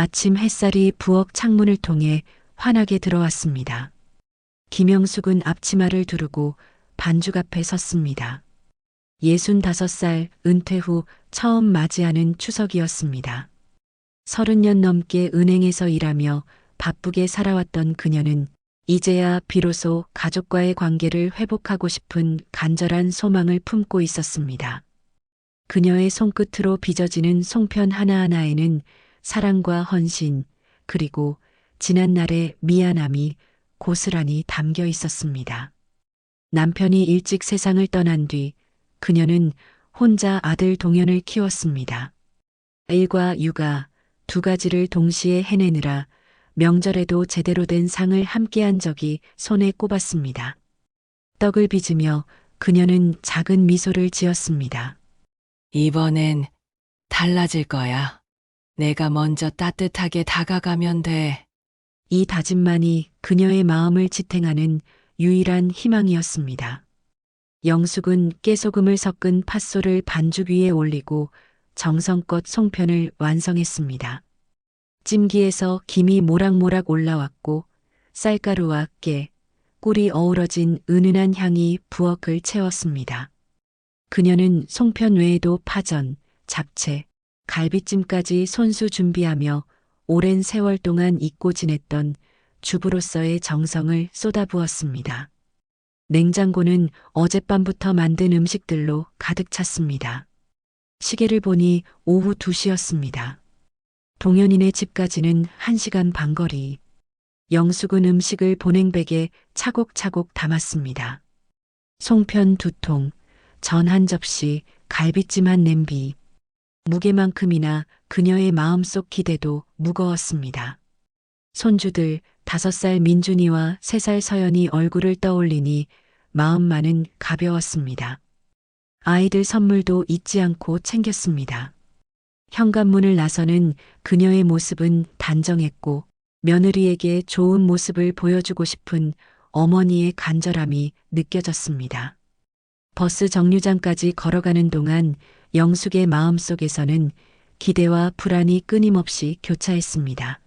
아침 햇살이 부엌 창문을 통해 환하게 들어왔습니다. 김영숙은 앞치마를 두르고 반죽 앞에 섰습니다. 65살 은퇴 후 처음 맞이하는 추석이었습니다. 30년 넘게 은행에서 일하며 바쁘게 살아왔던 그녀는 이제야 비로소 가족과의 관계를 회복하고 싶은 간절한 소망을 품고 있었습니다. 그녀의 손끝으로 빚어지는 송편 하나하나에는 사랑과 헌신, 그리고 지난날의 미안함이 고스란히 담겨 있었습니다. 남편이 일찍 세상을 떠난 뒤 그녀는 혼자 아들 동현을 키웠습니다. 일과 육아 두 가지를 동시에 해내느라 명절에도 제대로 된 상을 함께한 적이 손에 꼽았습니다. 떡을 빚으며 그녀는 작은 미소를 지었습니다. 이번엔 달라질 거야. 내가 먼저 따뜻하게 다가가면 돼. 이 다짐만이 그녀의 마음을 지탱하는 유일한 희망이었습니다. 영숙은 깨소금을 섞은 팥소를 반죽 위에 올리고 정성껏 송편을 완성했습니다. 찜기에서 김이 모락모락 올라왔고 쌀가루와 깨, 꿀이 어우러진 은은한 향이 부엌을 채웠습니다. 그녀는 송편 외에도 파전, 잡채, 갈비찜까지 손수 준비하며 오랜 세월 동안 잊고 지냈던 주부로서의 정성을 쏟아부었습니다. 냉장고는 어젯밤부터 만든 음식들로 가득 찼습니다. 시계를 보니 오후 2시였습니다. 동현이네 집까지는 1시간 반 거리. 영숙은 음식을 보냉백에 차곡차곡 담았습니다. 송편 2통, 전 한 접시, 갈비찜 한 냄비. 무게만큼이나 그녀의 마음속 기대도 무거웠습니다. 손주들 5살 민준이와 3살 서연이 얼굴을 떠올리니 마음만은 가벼웠습니다. 아이들 선물도 잊지 않고 챙겼습니다. 현관문을 나서는 그녀의 모습은 단정했고 며느리에게 좋은 모습을 보여주고 싶은 어머니의 간절함이 느껴졌습니다. 버스 정류장까지 걸어가는 동안 영숙의 마음속에서는 기대와 불안이 끊임없이 교차했습니다.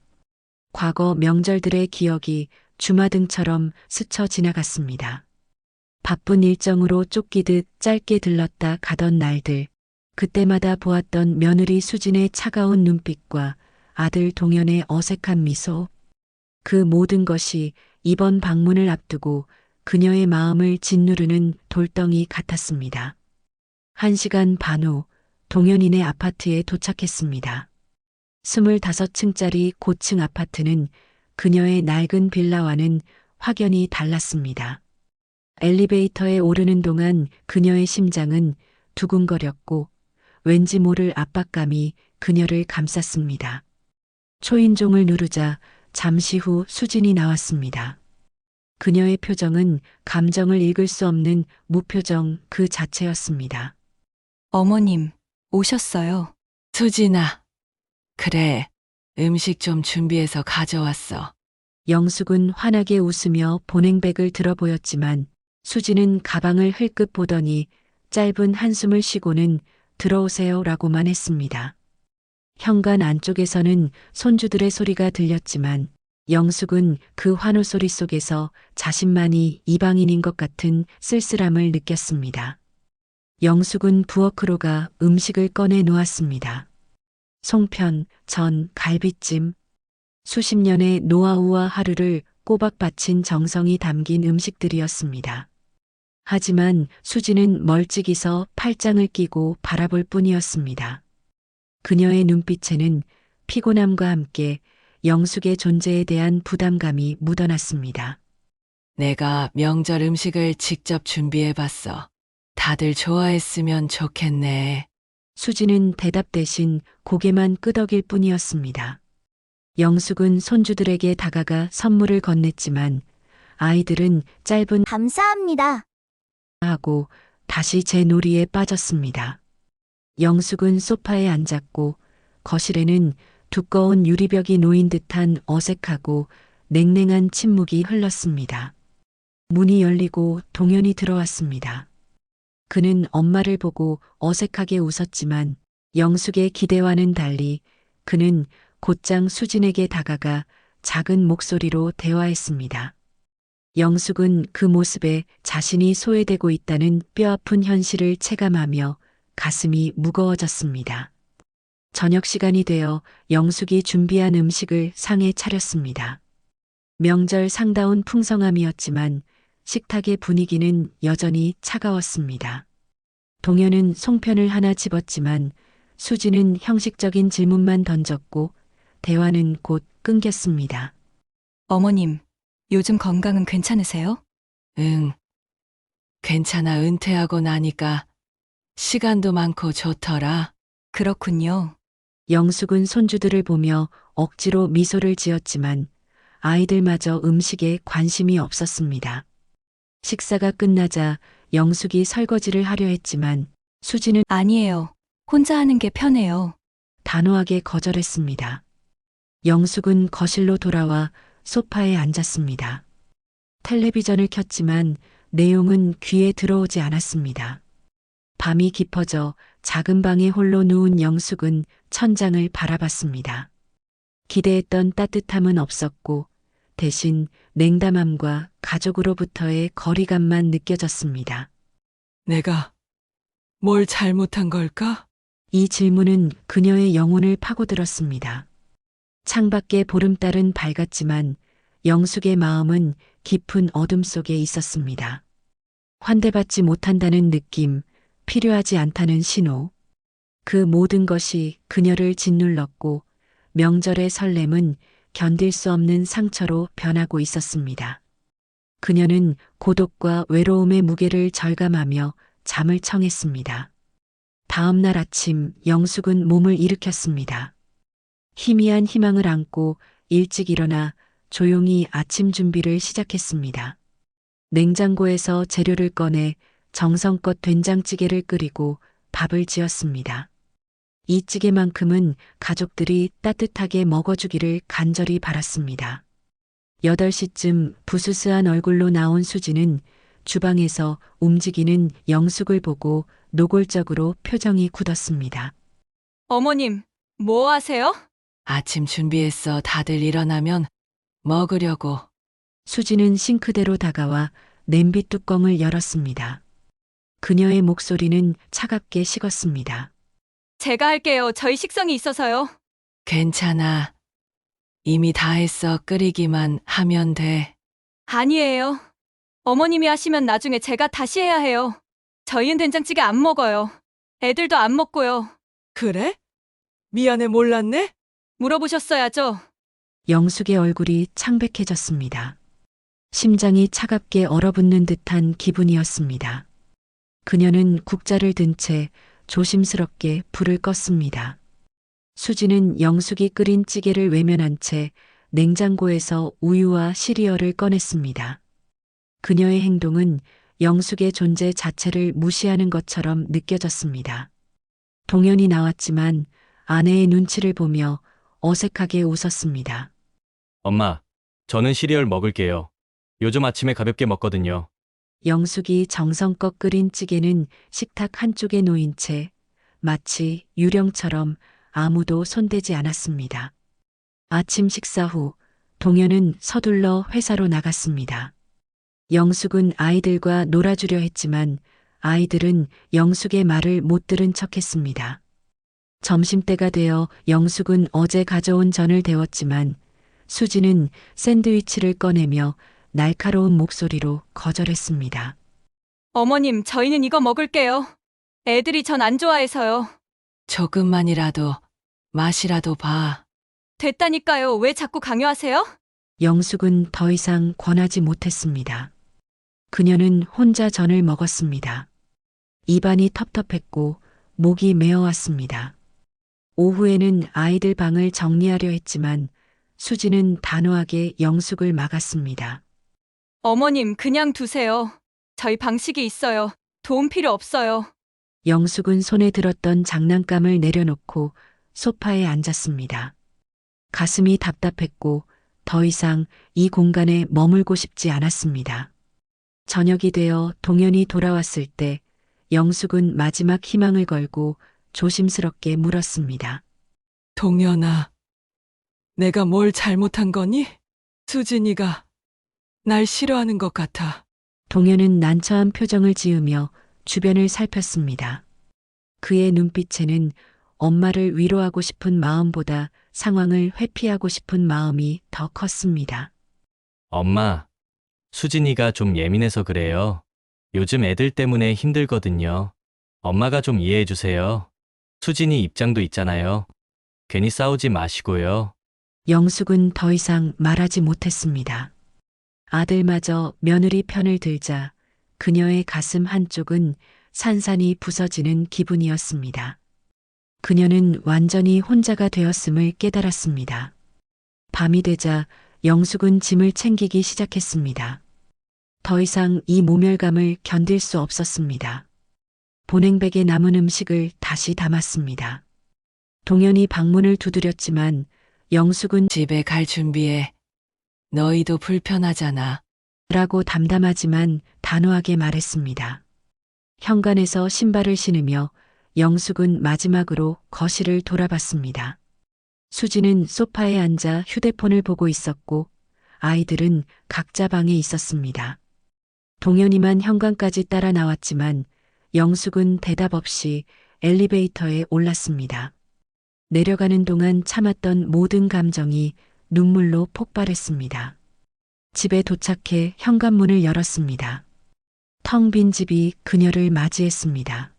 과거 명절들의 기억이 주마등처럼 스쳐 지나갔습니다. 바쁜 일정으로 쫓기듯 짧게 들렀다 가던 날들, 그때마다 보았던 며느리 수진의 차가운 눈빛과 아들 동현의 어색한 미소, 그 모든 것이 이번 방문을 앞두고 그녀의 마음을 짓누르는 돌덩이 같았습니다. 1시간 반 후 동현이네 아파트에 도착했습니다. 25층짜리 고층 아파트는 그녀의 낡은 빌라와는 확연히 달랐습니다. 엘리베이터에 오르는 동안 그녀의 심장은 두근거렸고 왠지 모를 압박감이 그녀를 감쌌습니다. 초인종을 누르자 잠시 후 수진이 나왔습니다. 그녀의 표정은 감정을 읽을 수 없는 무표정 그 자체였습니다. 어머님, 오셨어요. 수진아. 그래, 음식 좀 준비해서 가져왔어. 영숙은 환하게 웃으며 보냉백을 들어 보였지만 수진은 가방을 흘끗 보더니 짧은 한숨을 쉬고는 들어오세요라고만 했습니다. 현관 안쪽에서는 손주들의 소리가 들렸지만 영숙은 그 환호 소리 속에서 자신만이 이방인인 것 같은 쓸쓸함을 느꼈습니다. 영숙은 부엌으로 가 음식을 꺼내 놓았습니다. 송편, 전, 갈비찜. 수십 년의 노하우와 하루를 꼬박 바친 정성이 담긴 음식들이었습니다. 하지만 수지는 멀찍이서 팔짱을 끼고 바라볼 뿐이었습니다. 그녀의 눈빛에는 피곤함과 함께 영숙의 존재에 대한 부담감이 묻어났습니다. 내가 명절 음식을 직접 준비해봤어. 다들 좋아했으면 좋겠네. 수지는 대답 대신 고개만 끄덕일 뿐이었습니다. 영숙은 손주들에게 다가가 선물을 건넸지만 아이들은 짧은 감사합니다. 하고 다시 제 놀이에 빠졌습니다. 영숙은 소파에 앉았고 거실에는 두꺼운 유리벽이 놓인 듯한 어색하고 냉랭한 침묵이 흘렀습니다. 문이 열리고 동현이 들어왔습니다. 그는 엄마를 보고 어색하게 웃었지만 영숙의 기대와는 달리 그는 곧장 수진에게 다가가 작은 목소리로 대화했습니다. 영숙은 그 모습에 자신이 소외되고 있다는 뼈아픈 현실을 체감하며 가슴이 무거워졌습니다. 저녁 시간이 되어 영숙이 준비한 음식을 상에 차렸습니다. 명절 상다운 풍성함이었지만 식탁의 분위기는 여전히 차가웠습니다. 동현은 송편을 하나 집었지만 수지는 형식적인 질문만 던졌고 대화는 곧 끊겼습니다. 어머님, 요즘 건강은 괜찮으세요? 응. 괜찮아. 은퇴하고 나니까 시간도 많고 좋더라. 그렇군요. 영숙은 손주들을 보며 억지로 미소를 지었지만 아이들마저 음식에 관심이 없었습니다. 식사가 끝나자 영숙이 설거지를 하려 했지만 수지는 아니에요. 혼자 하는 게 편해요. 단호하게 거절했습니다. 영숙은 거실로 돌아와 소파에 앉았습니다. 텔레비전을 켰지만 내용은 귀에 들어오지 않았습니다. 밤이 깊어져 작은 방에 홀로 누운 영숙은 천장을 바라봤습니다. 기대했던 따뜻함은 없었고 대신 냉담함과 가족으로부터의 거리감만 느껴졌습니다. 내가 뭘 잘못한 걸까? 이 질문은 그녀의 영혼을 파고들었습니다. 창밖에 보름달은 밝았지만 영숙의 마음은 깊은 어둠 속에 있었습니다. 환대받지 못한다는 느낌, 필요하지 않다는 신호. 그 모든 것이 그녀를 짓눌렀고 명절의 설렘은 견딜 수 없는 상처로 변하고 있었습니다. 그녀는 고독과 외로움의 무게를 절감하며 잠을 청했습니다. 다음 날 아침 영숙은 몸을 일으켰습니다. 희미한 희망을 안고 일찍 일어나 조용히 아침 준비를 시작했습니다. 냉장고에서 재료를 꺼내 정성껏 된장찌개를 끓이고 밥을 지었습니다. 이 찌개만큼은 가족들이 따뜻하게 먹어주기를 간절히 바랐습니다. 8시쯤 부스스한 얼굴로 나온 수지는 주방에서 움직이는 영숙을 보고 노골적으로 표정이 굳었습니다. 어머님, 뭐 하세요? 아침 준비했어. 다들 일어나면 먹으려고. 수지는 싱크대로 다가와 냄비 뚜껑을 열었습니다. 그녀의 목소리는 차갑게 식었습니다. 제가 할게요. 저희 식성이 있어서요. 괜찮아. 이미 다 했어. 끓이기만 하면 돼. 아니에요. 어머님이 하시면 나중에 제가 다시 해야 해요. 저희는 된장찌개 안 먹어요. 애들도 안 먹고요. 그래? 미안해. 몰랐네? 물어보셨어야죠. 영숙의 얼굴이 창백해졌습니다. 심장이 차갑게 얼어붙는 듯한 기분이었습니다. 그녀는 국자를 든 채 조심스럽게 불을 껐습니다. 수지는 영숙이 끓인 찌개를 외면한 채 냉장고에서 우유와 시리얼을 꺼냈습니다. 그녀의 행동은 영숙의 존재 자체를 무시하는 것처럼 느껴졌습니다. 동현이 나왔지만 아내의 눈치를 보며 어색하게 웃었습니다. 엄마, 저는 시리얼 먹을게요. 요즘 아침에 가볍게 먹거든요. 영숙이 정성껏 끓인 찌개는 식탁 한쪽에 놓인 채 마치 유령처럼 아무도 손대지 않았습니다. 아침 식사 후 동현은 서둘러 회사로 나갔습니다. 영숙은 아이들과 놀아주려 했지만 아이들은 영숙의 말을 못 들은 척했습니다. 점심때가 되어 영숙은 어제 가져온 전을 데웠지만 수지는 샌드위치를 꺼내며 날카로운 목소리로 거절했습니다. 어머님, 저희는 이거 먹을게요. 애들이 전 안 좋아해서요. 조금만이라도 맛이라도 봐. 됐다니까요. 왜 자꾸 강요하세요? 영숙은 더 이상 권하지 못했습니다. 그녀는 혼자 전을 먹었습니다. 입안이 텁텁했고 목이 메어왔습니다. 오후에는 아이들 방을 정리하려 했지만 수지는 단호하게 영숙을 막았습니다. 어머님, 그냥 두세요. 저희 방식이 있어요. 도움 필요 없어요. 영숙은 손에 들었던 장난감을 내려놓고 소파에 앉았습니다. 가슴이 답답했고 더 이상 이 공간에 머물고 싶지 않았습니다. 저녁이 되어 동현이 돌아왔을 때 영숙은 마지막 희망을 걸고 조심스럽게 물었습니다. 동현아, 내가 뭘 잘못한 거니? 수진이가 날 싫어하는 것 같아. 동현은 난처한 표정을 지으며 주변을 살폈습니다. 그의 눈빛에는 엄마를 위로하고 싶은 마음보다 상황을 회피하고 싶은 마음이 더 컸습니다. 엄마, 수진이가 좀 예민해서 그래요. 요즘 애들 때문에 힘들거든요. 엄마가 좀 이해해 주세요. 수진이 입장도 있잖아요. 괜히 싸우지 마시고요. 영숙은 더 이상 말하지 못했습니다. 아들마저 며느리 편을 들자 그녀의 가슴 한쪽은 산산이 부서지는 기분이었습니다. 그녀는 완전히 혼자가 되었음을 깨달았습니다. 밤이 되자 영숙은 짐을 챙기기 시작했습니다. 더 이상 이 모멸감을 견딜 수 없었습니다. 보냉백에 남은 음식을 다시 담았습니다. 동현이 방문을 두드렸지만 영숙은 집에 갈 준비해. 너희도 불편하잖아. 라고 담담하지만 단호하게 말했습니다. 현관에서 신발을 신으며 영숙은 마지막으로 거실을 돌아봤습니다. 수지는 소파에 앉아 휴대폰을 보고 있었고 아이들은 각자 방에 있었습니다. 동현이만 현관까지 따라 나왔지만 영숙은 대답 없이 엘리베이터에 올랐습니다. 내려가는 동안 참았던 모든 감정이 눈물로 폭발했습니다. 집에 도착해 현관문을 열었습니다. 텅 빈 집이 그녀를 맞이했습니다.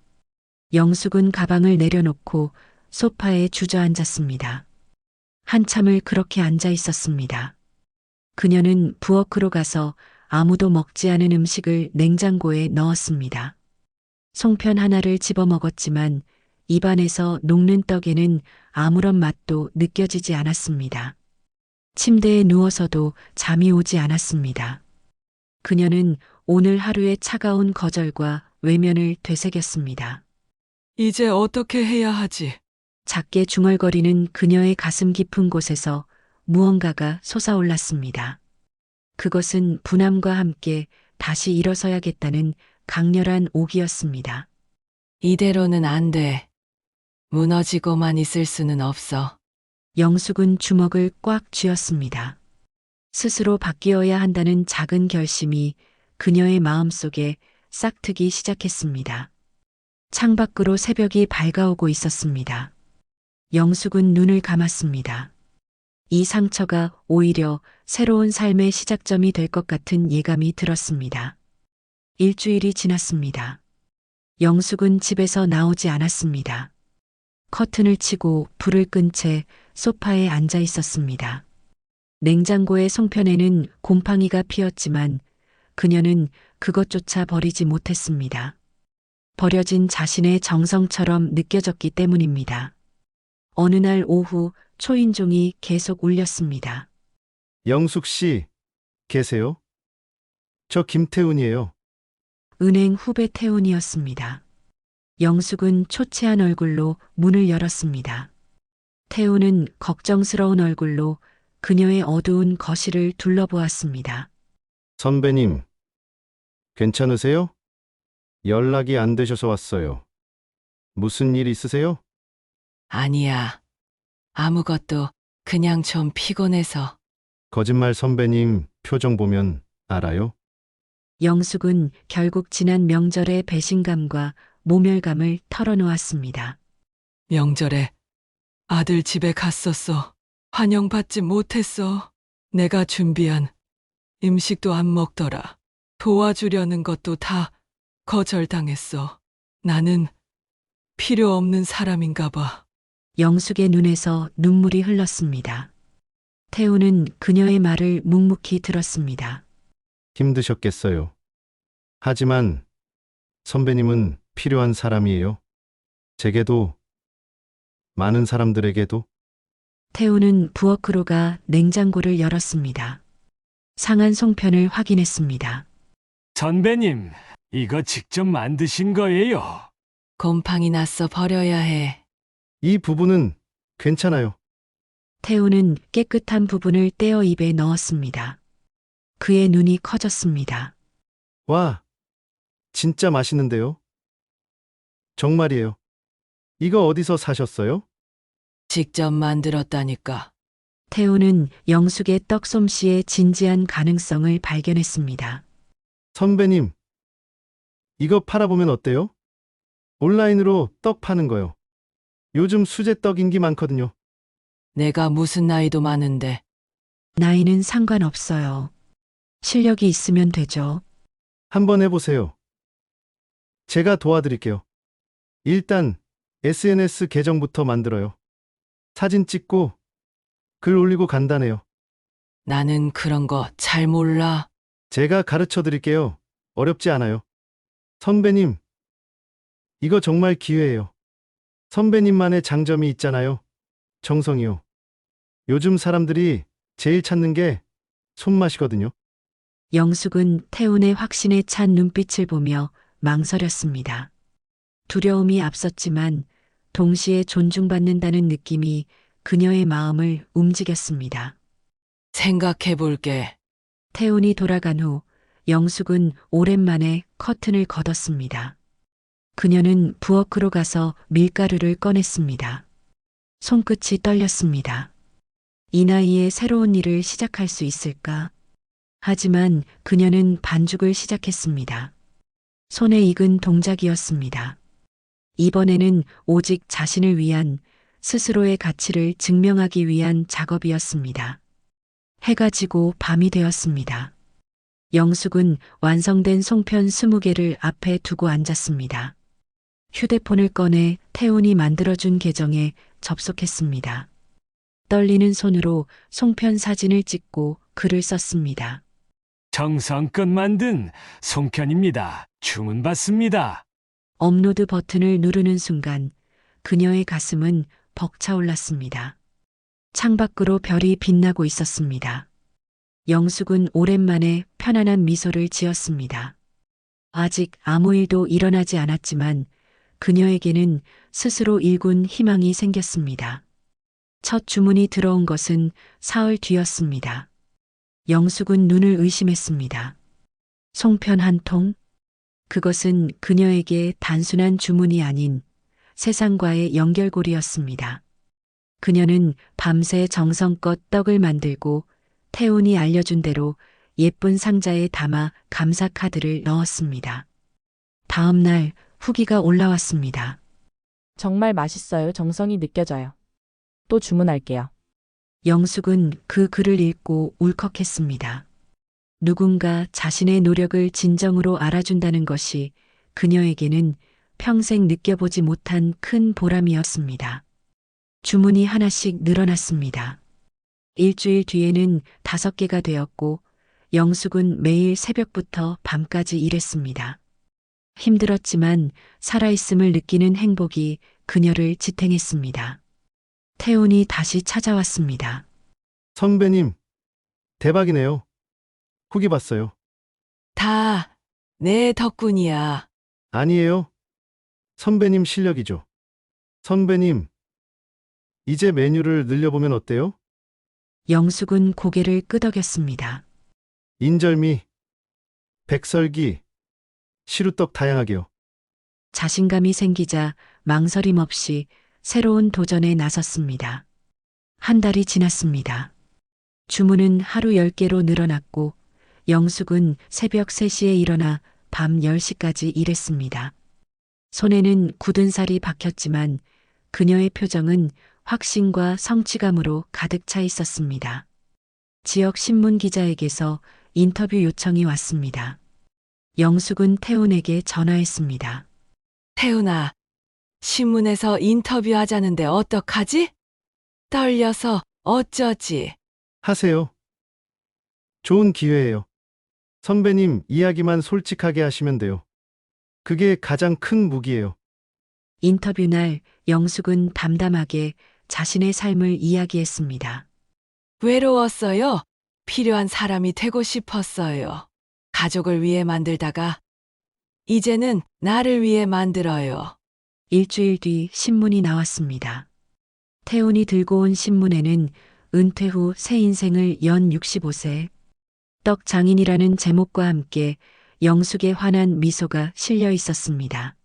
영숙은 가방을 내려놓고 소파에 주저앉았습니다. 한참을 그렇게 앉아 있었습니다. 그녀는 부엌으로 가서 아무도 먹지 않은 음식을 냉장고에 넣었습니다. 송편 하나를 집어 먹었지만 입안에서 녹는 떡에는 아무런 맛도 느껴지지 않았습니다. 침대에 누워서도 잠이 오지 않았습니다. 그녀는 오늘 하루의 차가운 거절과 외면을 되새겼습니다. 이제 어떻게 해야 하지? 작게 중얼거리는 그녀의 가슴 깊은 곳에서 무언가가 솟아올랐습니다. 그것은 분함과 함께 다시 일어서야겠다는 강렬한 옥이었습니다. 이대로는 안 돼. 무너지고만 있을 수는 없어. 영숙은 주먹을 꽉 쥐었습니다. 스스로 바뀌어야 한다는 작은 결심이 그녀의 마음속에 싹트기 시작했습니다. 창밖으로 새벽이 밝아오고 있었습니다. 영숙은 눈을 감았습니다. 이 상처가 오히려 새로운 삶의 시작점이 될 것 같은 예감이 들었습니다. 일주일이 지났습니다. 영숙은 집에서 나오지 않았습니다. 커튼을 치고 불을 끈 채 소파에 앉아 있었습니다. 냉장고의 송편에는 곰팡이가 피었지만 그녀는 그것조차 버리지 못했습니다. 버려진 자신의 정성처럼 느껴졌기 때문입니다. 어느 날 오후 초인종이 계속 울렸습니다. 영숙 씨, 계세요? 저 김태훈이에요. 은행 후배 태훈이었습니다. 영숙은 초췌한 얼굴로 문을 열었습니다. 태훈은 걱정스러운 얼굴로 그녀의 어두운 거실을 둘러보았습니다. 선배님, 괜찮으세요? 연락이 안 되셔서 왔어요. 무슨 일 있으세요? 아니야. 아무것도 그냥 좀 피곤해서. 거짓말 선배님 표정 보면 알아요? 영숙은 결국 지난 명절의 배신감과 모멸감을 털어놓았습니다. 명절에 아들 집에 갔었어. 환영받지 못했어. 내가 준비한 음식도 안 먹더라. 도와주려는 것도 다 거절당했어. 나는 필요 없는 사람인가 봐. 영숙의 눈에서 눈물이 흘렀습니다. 태우는 그녀의 말을 묵묵히 들었습니다. 힘드셨겠어요. 하지만 선배님은 필요한 사람이에요. 제게도, 많은 사람들에게도. 태우는 부엌으로 가 냉장고를 열었습니다. 상한 송편을 확인했습니다. 선배님, 이거 직접 만드신 거예요? 곰팡이 났어 버려야 해. 이 부분은 괜찮아요. 태우는 깨끗한 부분을 떼어 입에 넣었습니다. 그의 눈이 커졌습니다. 와, 진짜 맛있는데요? 정말이에요. 이거 어디서 사셨어요? 직접 만들었다니까. 태우는 영숙의 떡 솜씨의 진지한 가능성을 발견했습니다. 선배님, 이거 팔아보면 어때요? 온라인으로 떡 파는 거요. 요즘 수제떡 인기 많거든요. 내가 무슨 나이도 많은데. 나이는 상관없어요. 실력이 있으면 되죠. 한번 해보세요. 제가 도와드릴게요. 일단 SNS 계정부터 만들어요. 사진 찍고 글 올리고 간단해요. 나는 그런 거 잘 몰라. 제가 가르쳐 드릴게요. 어렵지 않아요. 선배님, 이거 정말 기회예요. 선배님만의 장점이 있잖아요. 정성이요. 요즘 사람들이 제일 찾는 게 손맛이거든요. 영숙은 태훈의 확신에 찬 눈빛을 보며 망설였습니다. 두려움이 앞섰지만 동시에 존중받는다는 느낌이 그녀의 마음을 움직였습니다. 생각해 볼게. 태훈이 돌아간 후 영숙은 오랜만에 커튼을 걷었습니다. 그녀는 부엌으로 가서 밀가루를 꺼냈습니다. 손끝이 떨렸습니다. 이 나이에 새로운 일을 시작할 수 있을까? 하지만 그녀는 반죽을 시작했습니다. 손에 익은 동작이었습니다. 이번에는 오직 자신을 위한, 스스로의 가치를 증명하기 위한 작업이었습니다. 해가 지고 밤이 되었습니다. 영숙은 완성된 송편 20개를 앞에 두고 앉았습니다. 휴대폰을 꺼내 태훈이 만들어준 계정에 접속했습니다. 떨리는 손으로 송편 사진을 찍고 글을 썼습니다. 정성껏 만든 송편입니다. 주문 받습니다. 업로드 버튼을 누르는 순간 그녀의 가슴은 벅차올랐습니다. 창밖으로 별이 빛나고 있었습니다. 영숙은 오랜만에 편안한 미소를 지었습니다. 아직 아무 일도 일어나지 않았지만 그녀에게는 스스로 일군 희망이 생겼습니다. 첫 주문이 들어온 것은 사흘 뒤였습니다. 영숙은 눈을 의심했습니다. 송편 한 통? 그것은 그녀에게 단순한 주문이 아닌 세상과의 연결고리였습니다. 그녀는 밤새 정성껏 떡을 만들고 태훈이 알려준 대로 예쁜 상자에 담아 감사 카드를 넣었습니다. 다음 날 후기가 올라왔습니다. 정말 맛있어요. 정성이 느껴져요. 또 주문할게요. 영숙은 그 글을 읽고 울컥했습니다. 누군가 자신의 노력을 진정으로 알아준다는 것이 그녀에게는 평생 느껴보지 못한 큰 보람이었습니다. 주문이 하나씩 늘어났습니다. 일주일 뒤에는 5개가 되었고 영숙은 매일 새벽부터 밤까지 일했습니다. 힘들었지만 살아있음을 느끼는 행복이 그녀를 지탱했습니다. 태훈이 다시 찾아왔습니다. 선배님, 대박이네요. 후기 봤어요. 다 내 덕분이야. 아니에요. 선배님 실력이죠. 선배님, 이제 메뉴를 늘려보면 어때요? 영숙은 고개를 끄덕였습니다. 인절미, 백설기, 시루떡 다양하게요. 자신감이 생기자 망설임 없이 새로운 도전에 나섰습니다. 한 달이 지났습니다. 주문은 하루 10개로 늘어났고 영숙은 새벽 3시에 일어나 밤 10시까지 일했습니다. 손에는 굳은 살이 박혔지만 그녀의 표정은 확신과 성취감으로 가득 차 있었습니다. 지역 신문 기자에게서 인터뷰 요청이 왔습니다. 영숙은 태훈에게 전화했습니다. 태훈아, 신문에서 인터뷰하자는데 어떡하지? 떨려서 어쩌지? 하세요. 좋은 기회예요. 선배님 이야기만 솔직하게 하시면 돼요. 그게 가장 큰 무기예요. 인터뷰 날 영숙은 담담하게 자신의 삶을 이야기했습니다. 외로웠어요. 필요한 사람이 되고 싶었어요. 가족을 위해 만들다가 이제는 나를 위해 만들어요. 일주일 뒤 신문이 나왔습니다. 태훈이 들고 온 신문에는 은퇴 후 새 인생을 연 65세, 떡 장인이라는 제목과 함께 영숙의 환한 미소가 실려 있었습니다.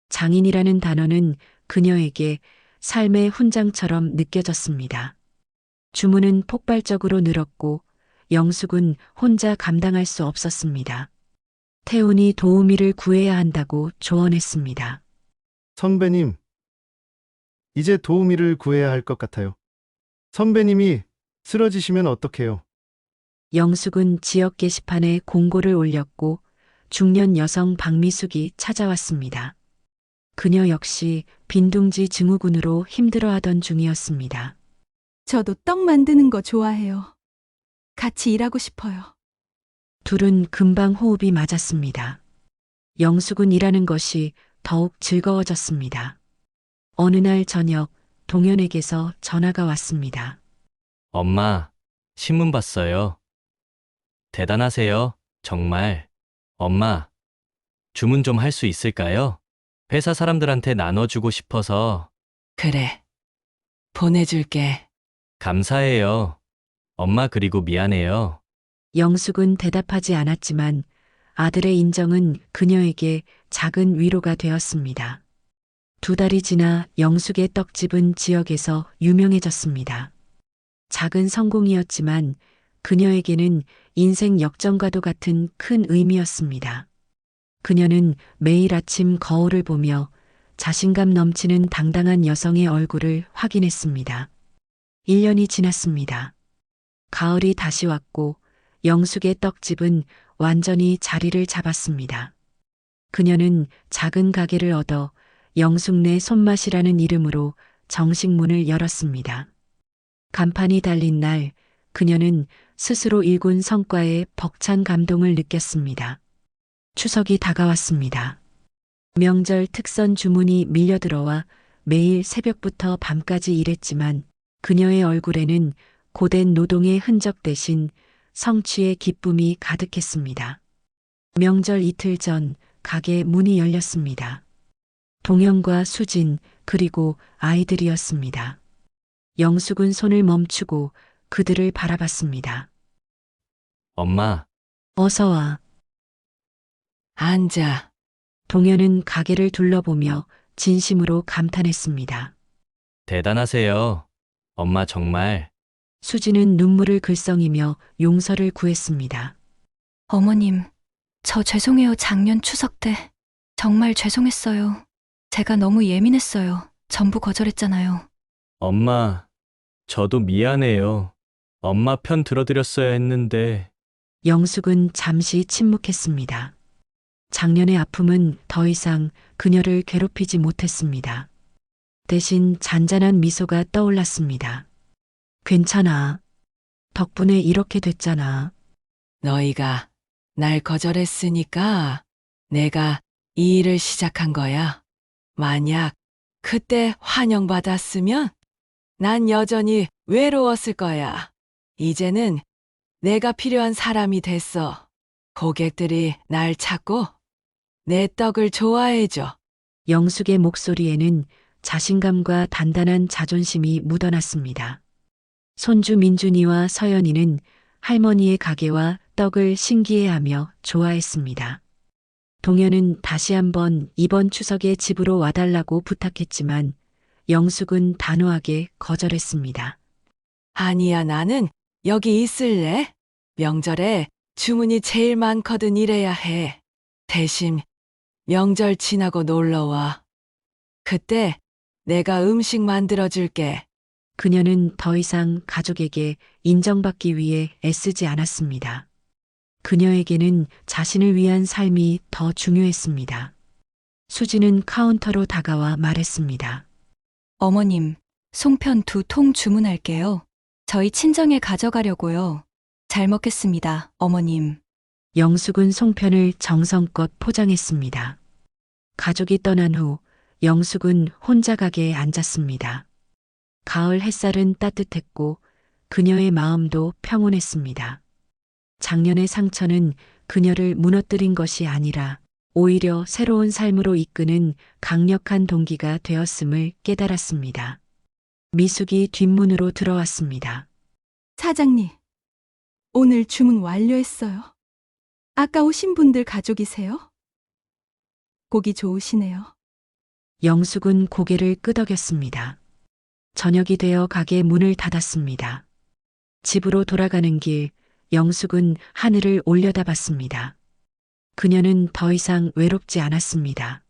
장인이라는 단어는 그녀에게 삶의 훈장처럼 느껴졌습니다. 주문은 폭발적으로 늘었고 영숙은 혼자 감당할 수 없었습니다. 태훈이 도우미를 구해야 한다고 조언했습니다. 선배님, 이제 도우미를 구해야 할 것 같아요. 선배님이 쓰러지시면 어떡해요? 영숙은 지역 게시판에 공고를 올렸고 중년 여성 박미숙이 찾아왔습니다. 그녀 역시 빈둥지 증후군으로 힘들어하던 중이었습니다. 저도 떡 만드는 거 좋아해요. 같이 일하고 싶어요. 둘은 금방 호흡이 맞았습니다. 영숙은 일하는 것이 더욱 즐거워졌습니다. 어느 날 저녁 동현에게서 전화가 왔습니다. 엄마, 신문 봤어요. 대단하세요. 정말. 엄마, 주문 좀 할 수 있을까요? 회사 사람들한테 나눠주고 싶어서. 그래. 보내줄게. 감사해요. 엄마 그리고 미안해요. 영숙은 대답하지 않았지만 아들의 인정은 그녀에게 작은 위로가 되었습니다. 2달이 지나 영숙의 떡집은 지역에서 유명해졌습니다. 작은 성공이었지만 그녀에게는 인생 역전과도 같은 큰 의미였습니다. 그녀는 매일 아침 거울을 보며 자신감 넘치는 당당한 여성의 얼굴을 확인했습니다. 1년이 지났습니다. 가을이 다시 왔고 영숙의 떡집은 완전히 자리를 잡았습니다. 그녀는 작은 가게를 얻어 영숙네 손맛이라는 이름으로 정식 문을 열었습니다. 간판이 달린 날 그녀는 스스로 일군 성과에 벅찬 감동을 느꼈습니다. 추석이 다가왔습니다. 명절 특선 주문이 밀려들어와 매일 새벽부터 밤까지 일했지만 그녀의 얼굴에는 고된 노동의 흔적 대신 성취의 기쁨이 가득했습니다. 명절 이틀 전 가게 문이 열렸습니다. 동현과 수진 그리고 아이들이었습니다. 영숙은 손을 멈추고 그들을 바라봤습니다. 엄마, 어서 와. 앉아. 동현은 가게를 둘러보며 진심으로 감탄했습니다. 대단하세요. 엄마 정말. 수진은 눈물을 글썽이며 용서를 구했습니다. 어머님, 저 죄송해요. 작년 추석 때. 정말 죄송했어요. 제가 너무 예민했어요. 전부 거절했잖아요. 엄마, 저도 미안해요. 엄마 편 들어드렸어야 했는데. 영숙은 잠시 침묵했습니다. 작년의 아픔은 더 이상 그녀를 괴롭히지 못했습니다. 대신 잔잔한 미소가 떠올랐습니다. 괜찮아. 덕분에 이렇게 됐잖아. 너희가 날 거절했으니까 내가 이 일을 시작한 거야. 만약 그때 환영받았으면 난 여전히 외로웠을 거야. 이제는 내가 필요한 사람이 됐어. 고객들이 날 찾고 내 떡을 좋아해줘. 영숙의 목소리에는 자신감과 단단한 자존심이 묻어났습니다. 손주 민준이와 서연이는 할머니의 가게와 떡을 신기해하며 좋아했습니다. 동현은 다시 한번 이번 추석에 집으로 와달라고 부탁했지만 영숙은 단호하게 거절했습니다. 아니야, 나는 여기 있을래. 명절에 주문이 제일 많거든. 일해야 해. 대신 명절 지나고 놀러와. 그때 내가 음식 만들어줄게. 그녀는 더 이상 가족에게 인정받기 위해 애쓰지 않았습니다. 그녀에게는 자신을 위한 삶이 더 중요했습니다. 수지는 카운터로 다가와 말했습니다. 어머님, 송편 2통 주문할게요. 저희 친정에 가져가려고요. 잘 먹겠습니다, 어머님. 영숙은 송편을 정성껏 포장했습니다. 가족이 떠난 후 영숙은 혼자 가게에 앉았습니다. 가을 햇살은 따뜻했고 그녀의 마음도 평온했습니다. 작년의 상처는 그녀를 무너뜨린 것이 아니라 오히려 새로운 삶으로 이끄는 강력한 동기가 되었음을 깨달았습니다. 미숙이 뒷문으로 들어왔습니다. 사장님, 오늘 주문 완료했어요. 아까 오신 분들 가족이세요? 고기 좋으시네요. 영숙은 고개를 끄덕였습니다. 저녁이 되어 가게 문을 닫았습니다. 집으로 돌아가는 길, 영숙은 하늘을 올려다봤습니다. 그녀는 더 이상 외롭지 않았습니다.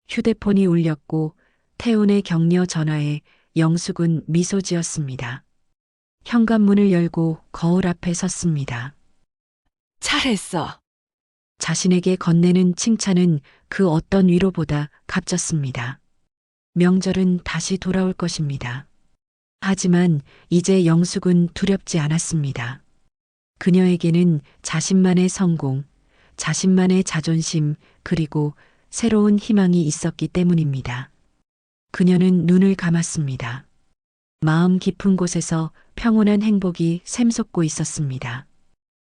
휴대폰이 울렸고 태훈의 격려 전화에 영숙은 미소 지었습니다. 현관문을 열고 거울 앞에 섰습니다. 잘했어. 자신에게 건네는 칭찬은 그 어떤 위로보다 값졌습니다. 명절은 다시 돌아올 것입니다. 하지만 이제 영숙은 두렵지 않았습니다. 그녀에게는 자신만의 성공, 자신만의 자존심, 그리고 새로운 희망이 있었기 때문입니다. 그녀는 눈을 감았습니다. 마음 깊은 곳에서 평온한 행복이 샘솟고 있었습니다.